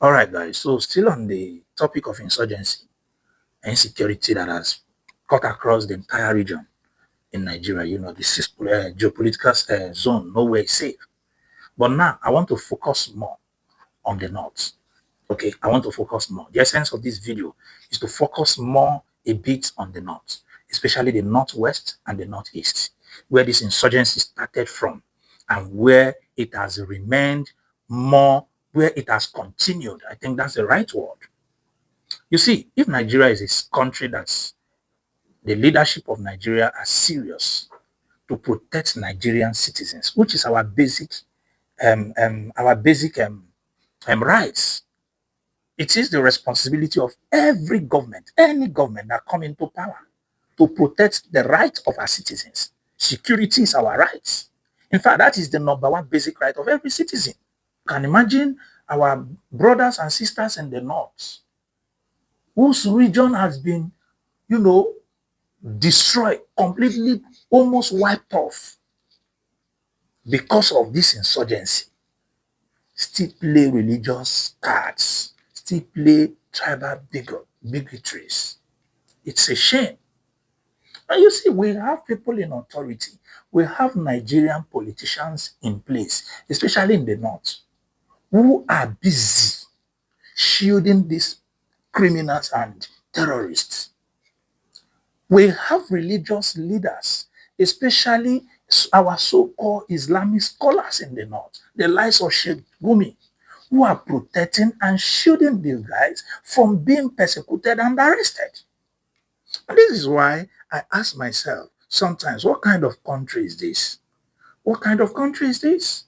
All right, guys. So, still on the topic of insurgency and insecurity that has cut across the entire region in Nigeria, this is geopolitical zone, nowhere is safe. But now, I want to focus more on the north. Okay, I want to focus more. The essence of this video is to focus more a bit on the north, especially the northwest and the northeast, where this insurgency started from and where it has remained more, where it has continued. I think that's the right word. You see, if Nigeria is a country that's the leadership of Nigeria are serious to protect Nigerian citizens, which is our basic rights. It is the responsibility of every government, any government that come into power, to protect the rights of our citizens. Security is our rights. In fact, that is the number one basic right of every citizen. You can imagine our brothers and sisters in the north, whose region has been, you know, destroyed, completely, almost wiped off because of this insurgency. Still play religious cards, still play tribal bigotries. It's a shame. And you see, we have people in authority. We have Nigerian politicians in place, especially in the north, who are busy shielding these criminals and terrorists. We have religious leaders, especially our so-called Islamic scholars in the north, the likes of Sheikh Gumi, who are protecting and shielding these guys from being persecuted and arrested. And this is why I ask myself sometimes, what kind of country is this? What kind of country is this?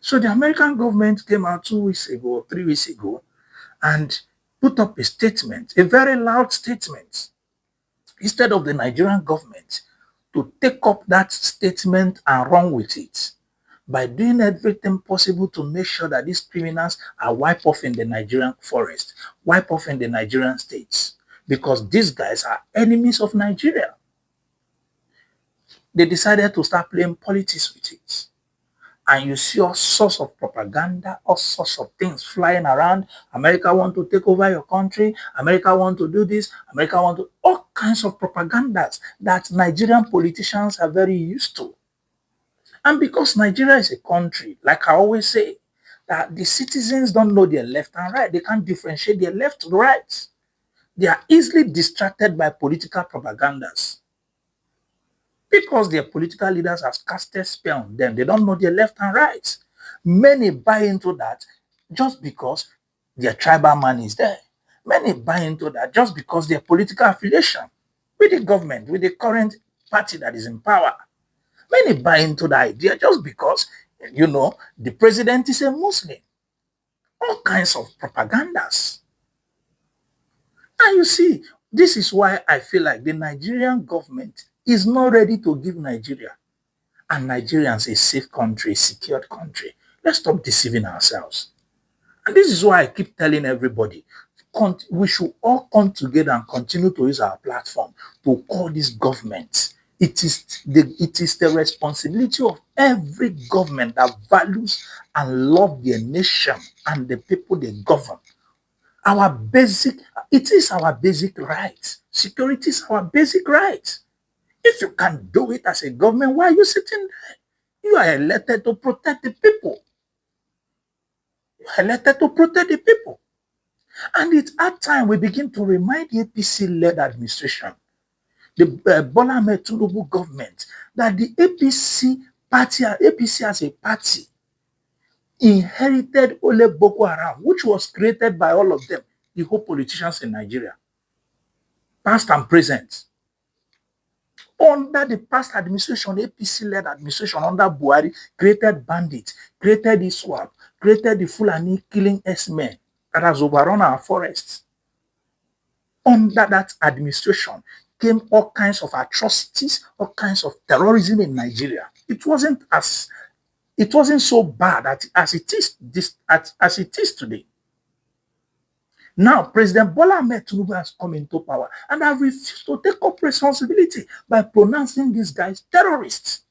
So the American government came out 2 weeks ago, 3 weeks ago, and put up a statement, a very loud statement, instead of the Nigerian government to take up that statement and run with it by doing everything possible to make sure that these criminals are wiped off in the Nigerian forest, wiped off in the Nigerian states, because these guys are enemies of Nigeria. They decided to start playing politics with it. And you see all sorts of propaganda, all sorts of things flying around. America want to take over your country. America want to do this. America want to, all kinds of propagandas that Nigerian politicians are very used to. And because Nigeria is a country, like I always say, that the citizens don't know their left and right. They can't differentiate their left to right. They are easily distracted by political propagandas. Because their political leaders have casted spell on them, they don't know their left and right. Many buy into that just because their tribal man is there. Many buy into that just because their political affiliation with the government, with the current party that is in power. Many buy into the idea just because, the president is a Muslim. All kinds of propagandas. And you see, this is why I feel like the Nigerian government is not ready to give Nigeria and Nigerians a safe country, a secured country. Let's stop deceiving ourselves. And this is why I keep telling everybody, we should all come together and continue to use our platform to call this government. It is the responsibility of every government that values and loves their nation and the people they govern. It is our basic right. Security is our basic right. If you can do it as a government, why are you sitting there? You are elected to protect the people. You are elected to protect the people. And it's at time we begin to remind the APC-led administration, the Bola Ahmed Tinubu government, that the APC as a party, inherited Ole Boko Haram, which was created by all of them, the whole politicians in Nigeria, past and present. Under the past administration, APC-led administration under Buhari, created bandits, created the swap, created the Fulani killing S-men that has overrun our forests. Under that administration came all kinds of atrocities, all kinds of terrorism in Nigeria. It wasn't so bad as it is today. Now, President Bola Ahmed Tinubu has come into power and have refused to take up responsibility by pronouncing these guys terrorists.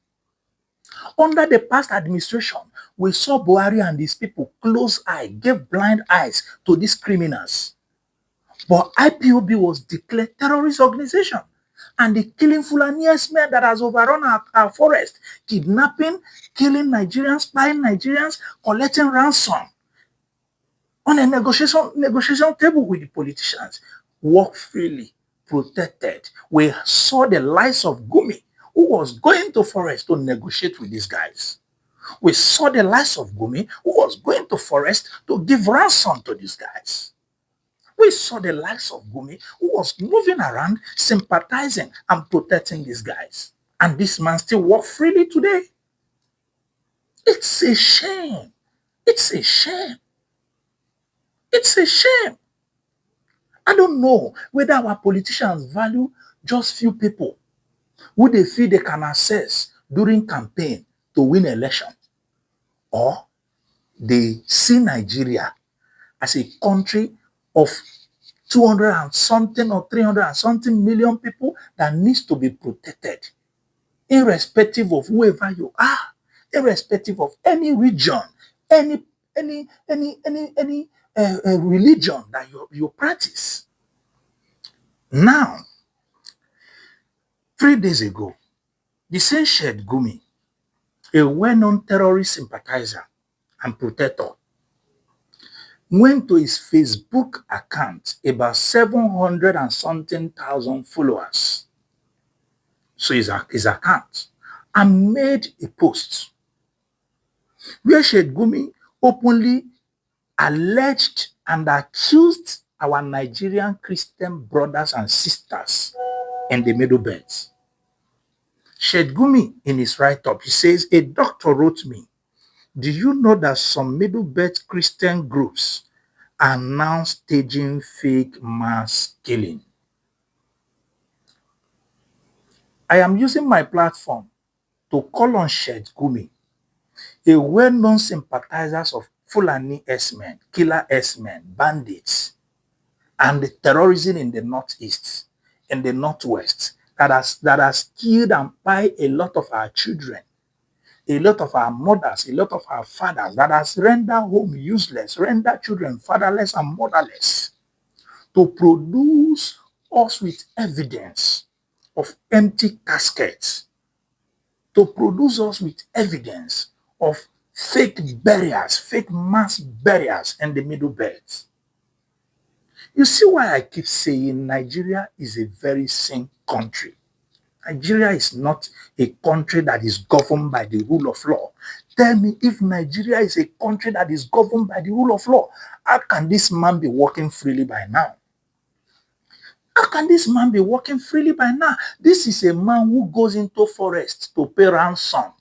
Under the past administration, we saw Buhari and his people close eye, gave blind eyes to these criminals. But IPOB was declared terrorist organization. And the killing Fulani men that has overrun our forest, kidnapping, killing Nigerians, spying Nigerians, collecting ransom on a negotiation table with the politicians, work freely, protected. We saw the lives of Gumi, who was going to forest to negotiate with these guys. We saw the lives of Gumi, who was going to forest to give ransom to these guys. We saw the lives of Gumi, who was moving around, sympathizing and protecting these guys. And this man still walks freely today. It's a shame. It's a shame. It's a shame. I don't know whether our politicians value just few people who they feel they can access during campaign to win election, or they see Nigeria as a country of 200 and something or 300 and something million people that needs to be protected, irrespective of whoever you are, irrespective of any region, any religion that you practice. Now, 3 days ago, the same Shed Gumi, a well-known terrorist sympathizer and protector, went to his Facebook account, about 700 and something thousand followers. So his account, and made a post where Shed Gumi openly alleged and accused our Nigerian Christian brothers and sisters in the Middle Belt. Shed Gumi, in his write-up, he says, a doctor wrote me, do you know that some MiddleBelt Christian groups are now staging fake mass killing? I am using my platform to call on Shed Gumi, a well-known sympathizer of Fulani S-men, killer S-men, bandits, and the terrorism in the northeast, in the northwest, that has killed and pilled a lot of our children, a lot of our mothers, a lot of our fathers, that has rendered home useless, rendered children fatherless and motherless, to produce us with evidence of empty caskets, to produce us with evidence of fake burials, fake mass burials in the Middle Belt. You see why I keep saying Nigeria is a very sane country. Nigeria is not a country that is governed by the rule of law. Tell me, if Nigeria is a country that is governed by the rule of law, how can this man be walking freely by now? How can this man be walking freely by now? This is a man who goes into forest to pay ransom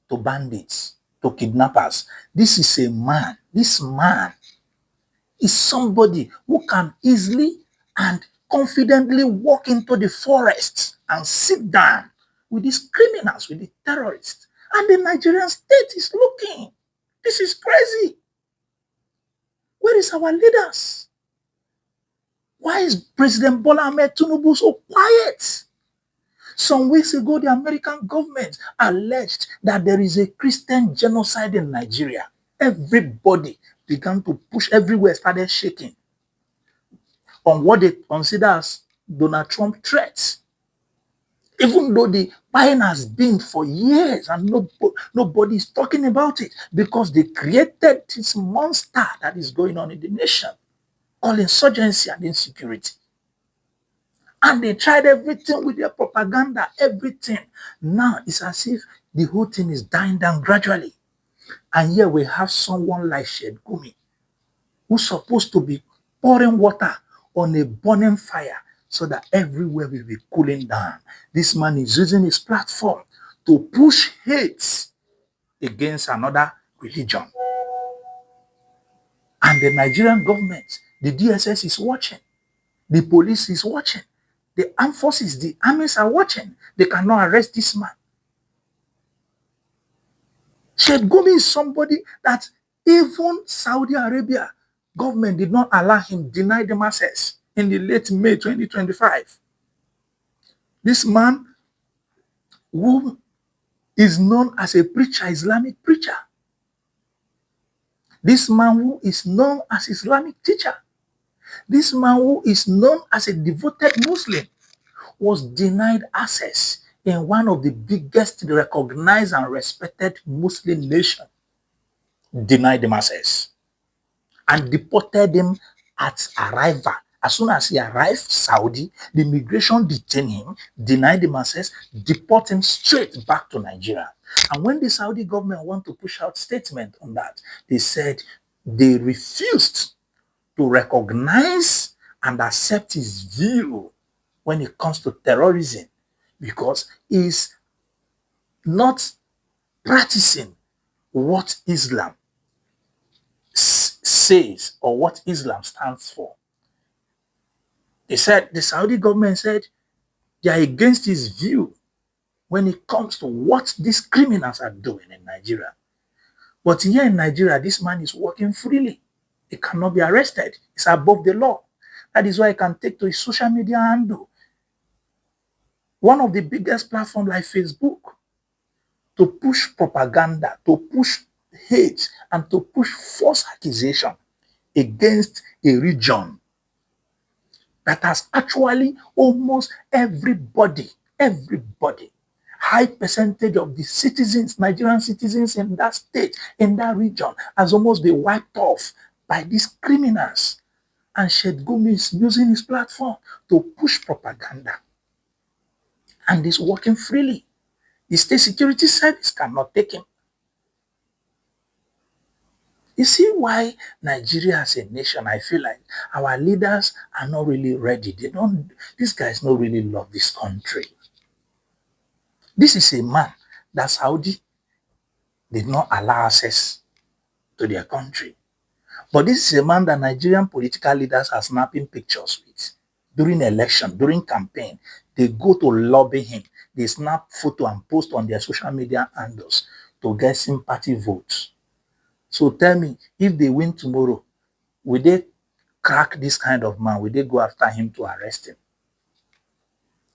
to bandits, to kidnappers. This is a man. This man is somebody who can easily and confidently walk into the forest and sit down with these criminals, with the terrorists. And the Nigerian state is looking. This is crazy. Where is our leaders? Why is President Bola Ahmed Tinubu so quiet? Some weeks ago, the American government alleged that there is a Christian genocide in Nigeria. Everybody began to push, everywhere started shaking on what they consider as Donald Trump threats. Even though the buying has been for years and nobody is talking about it, because they created this monster that is going on in the nation called insurgency and insecurity. And they tried everything with their propaganda, everything. Now it's as if the whole thing is dying down gradually. And here we have someone like Shed Gumi, who's supposed to be pouring water on a burning fire so that everywhere will be cooling down. This man is using his platform to push hate against another religion. And the Nigerian government, the DSS is watching. The police is watching. The armed forces, the armies are watching. They cannot arrest this man. Sheikh Gumi is somebody that even Saudi Arabia government did not allow him, deny them access in the late May 2025. This man who is known as a preacher, Islamic preacher. This man who is known as Islamic teacher, this man who is known as a devoted Muslim, was denied access in one of the biggest recognized and respected Muslim nation, denied him access and deported him at arrival. As soon as he arrived Saudi, the immigration detained him, denied him access, deport him straight back to Nigeria. And when the Saudi government want to push out statement on that, they said they refused to recognize and accept his view when it comes to terrorism because he's not practicing what Islam says or what Islam stands for. They said, the Saudi government said they are against his view when it comes to what these criminals are doing in Nigeria. But here in Nigeria, this man is working freely. He cannot be arrested. It's above the law. That is why he can take to his social media handle, one of the biggest platforms like Facebook, to push propaganda, to push hate, and to push false accusation against a region that has actually almost everybody, high percentage of the citizens, Nigerian citizens in that state, in that region, has almost been wiped off by these criminals. And Sheikh Gumi is using his platform to push propaganda. And he's working freely. The state security service cannot take him. You see why Nigeria as a nation, I feel like our leaders are not really ready. These guys don't really love this country. This is a man that Saudi did not allow access to their country. But this is a man that Nigerian political leaders are snapping pictures with. During election, during campaign, they go to lobby him. They snap photo and post on their social media handles to get sympathy votes. So tell me, if they win tomorrow, will they crack this kind of man? Will they go after him to arrest him?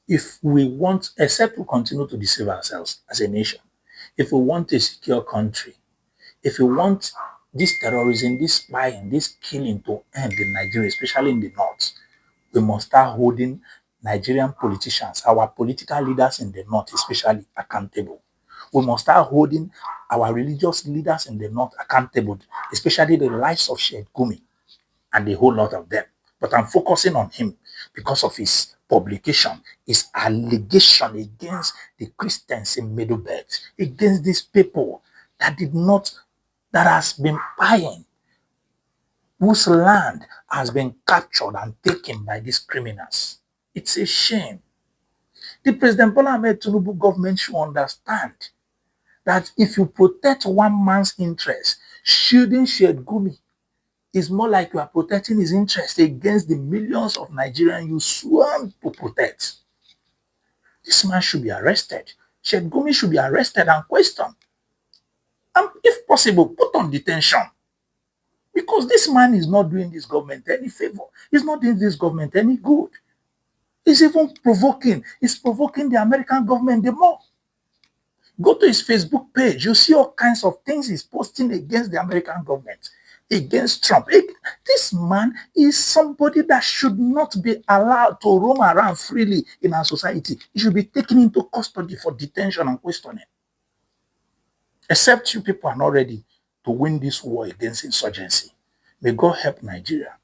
If we want, except we continue to deceive ourselves as a nation, if we want a secure country, if we want this terrorism, this spying, this killing to end in Nigeria, especially in the north, we must start holding Nigerian politicians, our political leaders in the north especially, accountable. We must start holding our religious leaders in the north accountable, especially the lives of Sheikh Gumi and a whole lot of them. But I'm focusing on him because of his publication, his allegation against the Christians in MiddleBelt, against these people that has been buying, whose land has been captured and taken by these criminals. It's a shame. The President Bola Ahmed Tinubu government should understand that if you protect one man's interest, shielding Sheikh Gumi is more like you are protecting his interest against the millions of Nigerians you sworn to protect. This man should be arrested. Sheikh Gumi should be arrested and questioned. And if possible, put on detention. Because this man is not doing this government any favor. He's not doing this government any good. He's even provoking. He's provoking the American government the more. Go to his Facebook page. You see all kinds of things he's posting against the American government, against Trump. This man is somebody that should not be allowed to roam around freely in our society. He should be taken into custody for detention and questioning. Except you people are not ready to win this war against insurgency. May God help Nigeria.